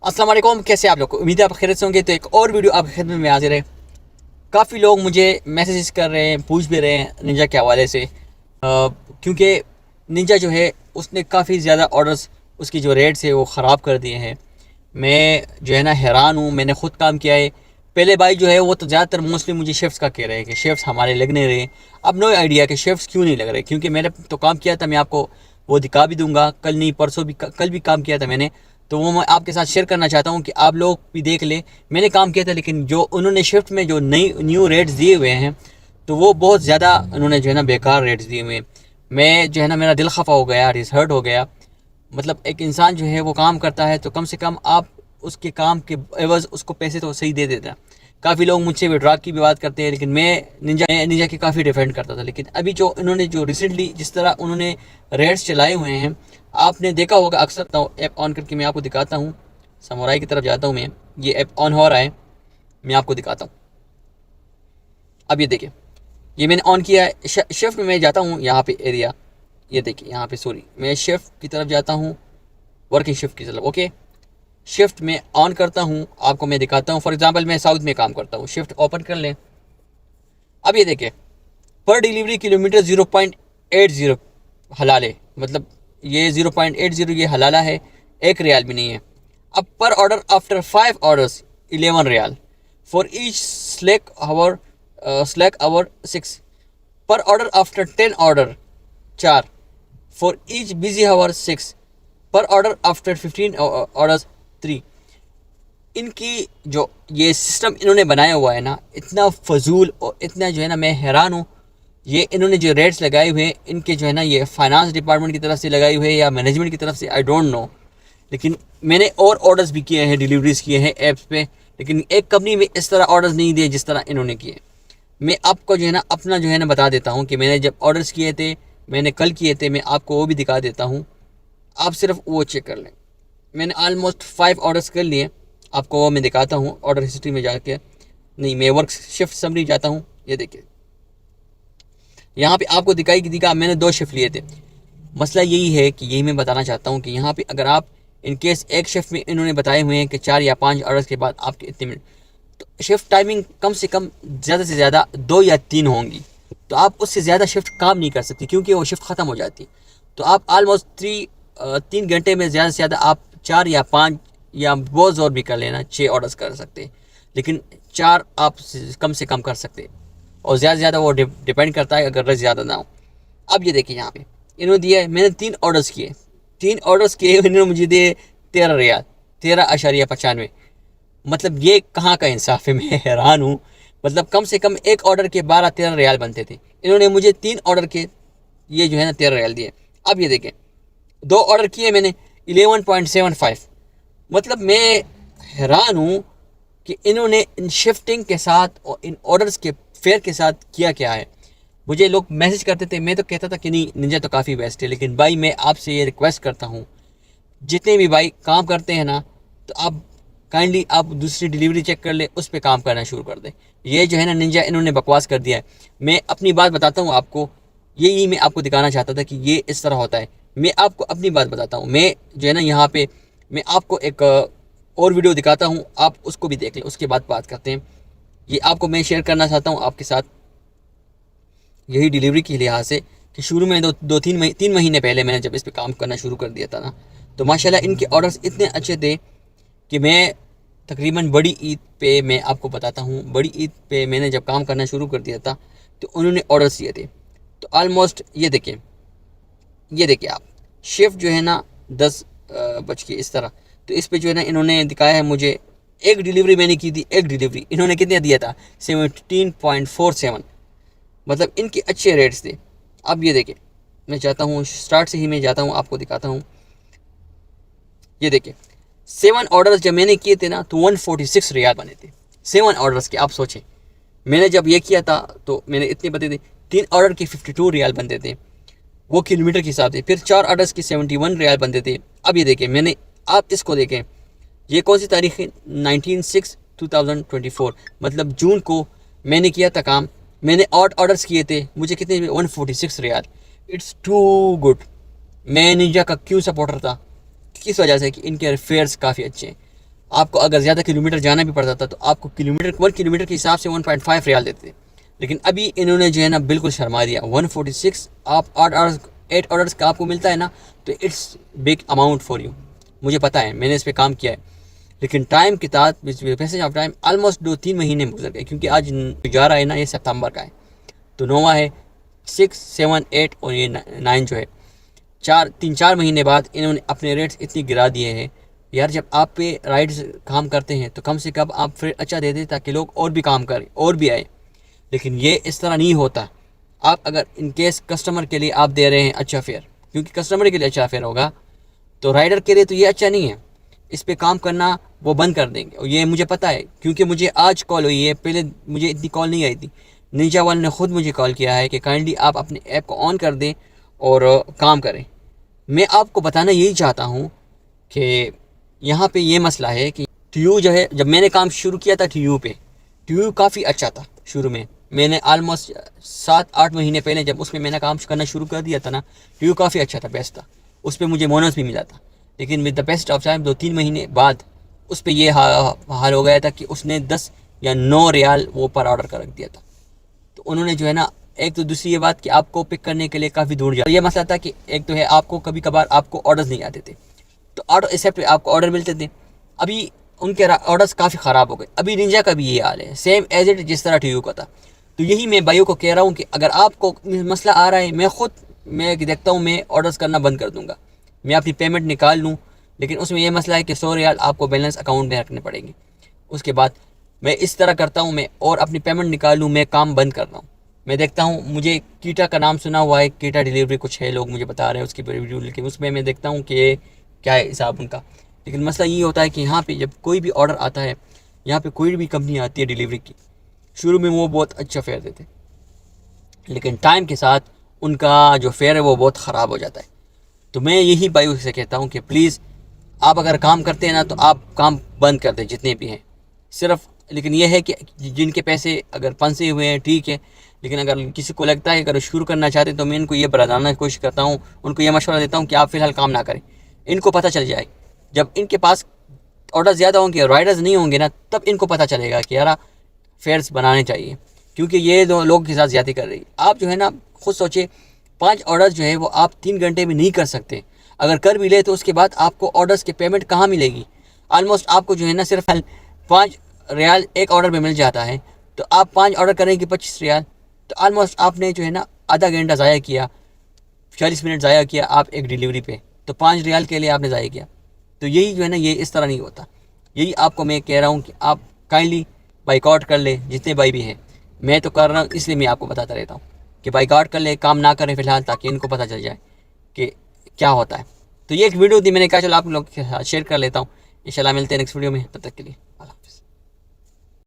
अस्सलाम वालेकुम, कैसे आप लोग? उम्मीद है आप खैरियत से होंगे। तो एक और वीडियो आपकी खिदमत में हाजिर है। काफ़ी लोग मुझे मैसेजेस कर रहे हैं, पूछ भी रहे हैं निंजा के हवाले से, क्योंकि निंजा जो है उसने काफ़ी ज़्यादा ऑर्डर्स, उसकी जो रेट्स है वो ख़राब कर दिए हैं। मैं जो है ना हैरान हूँ। मैंने ख़ुद काम किया है। पहले भाई जो है वो तो ज़्यादातर मोस्टली मुझे शेफ्स का कह रहे हैं कि शेफ्स हमारे लग नहीं रहे। अब नो आइडिया कि शेफ्स क्यों नहीं लग रहे, क्योंकि मैंने तो काम किया था। मैं आपको वो दिखा भी दूंगा, कल नहीं परसों भी, कल भी काम किया था मैंने। तो वो मैं आपके साथ शेयर करना चाहता हूँ कि आप लोग भी देख लें। मैंने काम किया था, लेकिन जो उन्होंने शिफ्ट में जो नई न्यू रेट्स दिए हुए हैं तो वो बहुत ज़्यादा उन्होंने जो है ना बेकार रेट्स दिए हुए हैं। मैं जो है ना मेरा दिल खफा हो गया, डिसहर्ट हो गया। मतलब एक इंसान जो है वो काम करता है तो कम से कम आप उसके काम के एवज़ उसको पैसे तो सही दे देता। काफ़ी लोग मुझसे विड्रॉ की भी बात करते हैं, लेकिन मैं निंजा की काफ़ी डिफेंड करता था। लेकिन अभी जो इन्होंने जो रिसेंटली जिस तरह उन्होंने रेट्स चलाए हुए हैं, आपने देखा होगा अक्सर। तो ऐप ऑन करके मैं आपको दिखाता हूँ। समुराई की तरफ जाता हूँ मैं। ये ऐप ऑन हो रहा है, मैं आपको दिखाता हूँ। अब ये देखिए, ये मैंने ऑन किया है। शिफ्ट में मैं जाता हूँ, यहाँ पे एरिया, ये देखिए यहाँ पे, सॉरी मैं शिफ्ट की तरफ जाता हूँ, वर्किंग शिफ्ट की तरफ। ओके, शिफ्ट में ऑन करता हूँ, आपको मैं दिखाता हूँ। फॉर एग्जांपल मैं साउथ में काम करता हूँ, शिफ्ट ओपन कर लें। अब ये देखिए, पर डिलीवरी किलोमीटर 0.80 हलाल है। मतलब ये 0.80 ये हलाला है, 1 रियाल भी नहीं है। अब per order after 5 orders 11 riyal, for each slack hour 6, per order after 10 order 4, for each busy hour 6, per order after 15 orders 3। इनकी जो ये सिस्टम इन्होंने बनाया हुआ है ना, इतना फजूल और इतना जो है ना, मैं हैरान हूँ। ये इन्होंने जो रेट्स लगाए हुए हैं, इनके जो है ना, ये फाइनेंस डिपार्टमेंट की तरफ से लगाए हुए हैं या मैनेजमेंट की तरफ से, आई डोंट नो। लेकिन मैंने और ऑर्डर्स भी किए हैं, डिलीवरीज किए हैं ऐप्स पे, लेकिन एक कंपनी में इस तरह ऑर्डर्स नहीं दिए जिस तरह इन्होंने किए। मैं आपको जो है ना अपना जो है ना बता देता हूँ कि मैंने जब ऑर्डर्स किए थे, मैंने कल किए थे, मैं आपको वो भी दिखा देता हूँ। आप सिर्फ वो चेक कर लें। मैंने ऑलमोस्ट 5 ऑर्डर्स कर लिए, आपको वो मैं दिखाता हूँ ऑर्डर हिस्ट्री में जाके। नहीं, मैं वर्क शिफ्ट समरी जाता हूँ। ये देखिए, यहाँ पे आपको दिखा मैंने 2 शिफ्ट लिए थे। मसला यही है कि यही मैं बताना चाहता हूँ कि यहाँ पे अगर आप इन केस एक शिफ्ट में इन्होंने बताए हुए हैं कि 4 या 5 ऑर्डर्स के बाद आपके इतने मिनट, तो शिफ्ट टाइमिंग कम से कम ज़्यादा से ज़्यादा 2 या 3 होंगी। तो आप उससे ज़्यादा शिफ्ट काम नहीं कर सकती, क्योंकि वो शिफ्ट ख़त्म हो जाती। तो आप ऑलमोस्ट 3 घंटे में ज़्यादा से ज़्यादा आप 4 या 5 या बहुत ज़ोर भी कर लेना 6 ऑर्डर्स कर सकते हैं, लेकिन 4 आप कम से कम कर सकते। और ज़्यादा से ज़्यादा वो डिपेंड करता है अगर रश ज़्यादा ना हो। अब ये देखिए, यहाँ पे इन्होंने दिया है, मैंने 3 ऑर्डर्स किए। 3 ऑर्डर्स किए इन्होंने मुझे दिए 13 रियाल, 13.95। मतलब ये कहाँ का इंसाफ है, मैं हैरान हूँ। मतलब कम से कम एक ऑर्डर के 12-13 रियाल बनते थे, इन्होंने मुझे 3 ऑर्डर के ये जो है ना 13 रियाल दिए। अब ये देखें, 2 ऑर्डर किए मैंने 11.75। मतलब मैं हैरान हूँ कि इन्होंने इन शिफ्टिंग के साथ और इन ऑर्डर्स के फेयर के साथ किया क्या है। मुझे लोग मैसेज करते थे, मैं तो कहता था कि नहीं निंजा तो काफ़ी बेस्ट है। लेकिन भाई मैं आपसे ये रिक्वेस्ट करता हूँ, जितने भी भाई काम करते हैं ना, तो आप काइंडली आप दूसरी डिलीवरी चेक कर ले, उस पर काम करना शुरू कर दें। ये जो है ना निंजा इन्होंने बकवास कर दिया है। मैं अपनी बात बताता हूँ आपको, यही मैं आपको दिखाना चाहता था कि ये इस तरह होता है। मैं आपको अपनी बात बताता हूँ। मैं जो है ना यहाँ पे मैं आपको एक और वीडियो दिखाता हूँ, आप उसको भी देख लें, उसके बाद बात करते हैं। ये आपको मैं शेयर करना चाहता हूँ आपके साथ, यही डिलीवरी के लिहाज से, कि शुरू में 3 महीने पहले मैंने जब इस पर काम करना शुरू कर दिया था ना, तो माशाल्लाह इनके ऑर्डर्स इतने अच्छे थे कि मैं तकरीबन बड़ी ईद पे, मैं आपको बताता हूँ, बड़ी ईद पे मैंने जब काम करना शुरू कर दिया था तो उन्होंने ऑर्डर्स दिए थे। तो ऑलमोस्ट ये देखिए आप, शिफ्ट जो है ना 10 बज के इस तरह, तो इस पे जो है ना इन्होंने दिखाया है मुझे, एक डिलीवरी मैंने की थी, एक डिलीवरी इन्होंने कितने दिया था, 17.47। मतलब इनके अच्छे रेट्स थे। अब ये देखिए, मैं चाहता हूँ स्टार्ट से ही मैं जाता हूँ, आपको दिखाता हूँ। ये देखिए, 7 ऑर्डर्स जब मैंने किए थे ना तो 146 रियाल बने थे। 7 ऑर्डर्स के, आप सोचें, मैंने जब ये किया था तो मैंने इतने बते थे। 3 ऑर्डर के 52 रियाल बनते थे, वो किलोमीटर के हिसाब से। फिर 4 ऑर्डर्स के 71 रियाल बनते थे। अब ये देखें, मैंने, आप इसको देखें, ये कौन सी तारीख है, 19/6/2024, मतलब जून को मैंने किया था काम। मैंने 8 ऑर्डर्स किए थे, मुझे कितने, 146 रियाल। It's too good. मैं निंजा का क्यों सपोर्टर था, किस वजह से कि इनके फेयर्स काफ़ी अच्छे हैं। आपको अगर ज़्यादा किलोमीटर जाना भी पड़ता था तो आपको 1 किलोमीटर के हिसाब से 1.5 रियाल देते थे। लेकिन अभी इन्होंने जो है ना बिल्कुल शर्मा दिया। 146 आप 8 ऑर्डर्स का आपको मिलता है ना, तो it's big amount for you. मुझे पता है, मैंने इस पर काम किया है। लेकिन टाइम के साथ पैसेज ऑफ टाइम ऑलमोस्ट 2-3 महीने गुजर गए, क्योंकि आज जा रहा है ना, ये सितंबर का है, तो नोवा है 6, 7, 8 और ये 9 जो है, 3-4 महीने बाद इन्होंने अपने रेट्स इतनी गिरा दिए हैं। यार जब आप पे राइड्स काम करते हैं तो कम से कम आप फिर अच्छा दे दें ताकि लोग और भी काम करें और भी आए। लेकिन ये इस तरह नहीं होता। आप अगर इन केस कस्टमर के लिए आप दे रहे हैं अच्छा फेयर, क्योंकि कस्टमर के लिए अच्छा फेयर होगा, तो राइडर के लिए तो ये अच्छा नहीं है। इस पे काम करना वो बंद कर देंगे, और ये मुझे पता है, क्योंकि मुझे आज कॉल हुई है, पहले मुझे इतनी कॉल नहीं आई थी। निंजा वाले ने ख़ुद मुझे कॉल किया है कि काइंडली आप अपने ऐप को ऑन कर दें और काम करें। मैं आपको बताना यही चाहता हूँ कि यहाँ पे ये मसला है कि TU जो है, जब मैंने काम शुरू किया था TU काफ़ी अच्छा था शुरू में। मैंने ऑलमोस्ट 7-8 महीने पहले जब उसमें मैंने काम करना शुरू कर दिया था ना, TU काफ़ी अच्छा था, बेस्ट था। उस पर मुझे बोनस भी मिला था। लेकिन with the best of time 2-3 महीने बाद उस पर यह हाल हो गया था कि उसने 10 या 9 रियाल वो पर ऑर्डर कर रख दिया था। तो उन्होंने जो है ना, एक तो दूसरी ये बात कि आपको पिक करने के लिए काफ़ी दूर जा, ये मसला था कि एक तो है आपको कभी कभार आपको ऑर्डर्स नहीं आते थे, तो ऑर्डर एक्सेप्ट आपको ऑर्डर मिलते थे। अभी उनके ऑर्डर्स काफ़ी ख़राब हो गए। अभी निंजा का भी ये हाल है, सेम एज इट जिस तरह TU का था। तो यही मैं भाइयों को कह रहा हूँ कि अगर आपको मसला आ रहा है, मैं देखता हूँ मैं ऑर्डर्स करना बंद कर दूँगा, मैं अपनी पेमेंट निकाल लूँ। लेकिन उसमें यह मसला है कि 100 रियाल आपको बैलेंस अकाउंट में रखने पड़ेंगे। उसके बाद मैं इस तरह करता हूँ, मैं और अपनी पेमेंट निकाल लूँ, मैं काम बंद करता हूँ। मैं देखता हूँ, मुझे कीटा का नाम सुना हुआ है, कीटा डिलीवरी कुछ है, लोग मुझे बता रहे हैं उसकी वीडियो, लेकिन उसमें मैं देखता हूँ कि क्या है हिसाब उनका। लेकिन मसला ये होता है कि यहाँ पे जब कोई भी ऑर्डर आता है, यहाँ पे कोई भी कंपनी आती है डिलीवरी की, शुरू में वो बहुत अच्छा फेयर देते, लेकिन टाइम के साथ उनका जो फेयर है वो बहुत ख़राब हो जाता है। तो मैं यही भाइयों से कहता हूँ कि प्लीज़ आप अगर काम करते हैं ना, तो आप काम बंद कर दें जितने भी हैं सिर्फ। लेकिन यह है कि जिनके पैसे अगर फंसे हुए हैं ठीक है, लेकिन अगर किसी को लगता है अगर शुरू करना चाहते हैं, तो मैं इनको ये बताने की कोशिश करता हूँ, उनको ये मशवरा देता हूँ कि आप फ़िलहाल काम ना करें। इनको पता चल जाए, जब इनके पास ऑर्डर ज़्यादा होंगे, राइडर्स नहीं होंगे ना, तब इनको पता चलेगा कि यार फेयर्स बनाने चाहिए, क्योंकि ये दो लोगों के साथ ज़्यादा कर रही है। आप जो है ना खुद सोचे, 5 ऑर्डर्स जो है वो आप 3 घंटे में नहीं कर सकते। अगर कर भी ले तो उसके बाद आपको ऑर्डर्स की पेमेंट कहाँ मिलेगी? ऑलमोस्ट आपको जो है ना सिर्फ 5 रियाल एक ऑर्डर में मिल जाता है। तो आप 5 ऑर्डर करेंगे 25 रियाल, तो ऑलमोस्ट आपने जो है ना आधा घंटा ज़ाया किया, 40 मिनट ज़ाया किया आप एक डिलीवरी पे, तो 5 रियाल के लिए आपने ज़ाया किया। तो यही जो है ना, ये इस तरह नहीं होता। यही आपको मैं कह रहा हूँ कि आप काइंडली बाइकआउट कर ले, जितने भाई भी हैं। मैं तो कर रहा हूँ, इसलिए मैं आपको बताता रहता हूँ कि बाइकआउट कर ले, काम ना करें फ़िलहाल, ताकि इनको पता चल जाए कि क्या होता है। तो ये एक वीडियो थी, मैंने कहा चलो आप लोग के साथ शेयर कर लेता हूँ। इंशाल्लाह मिलते हैं नेक्स्ट वीडियो में, तब तक के लिए।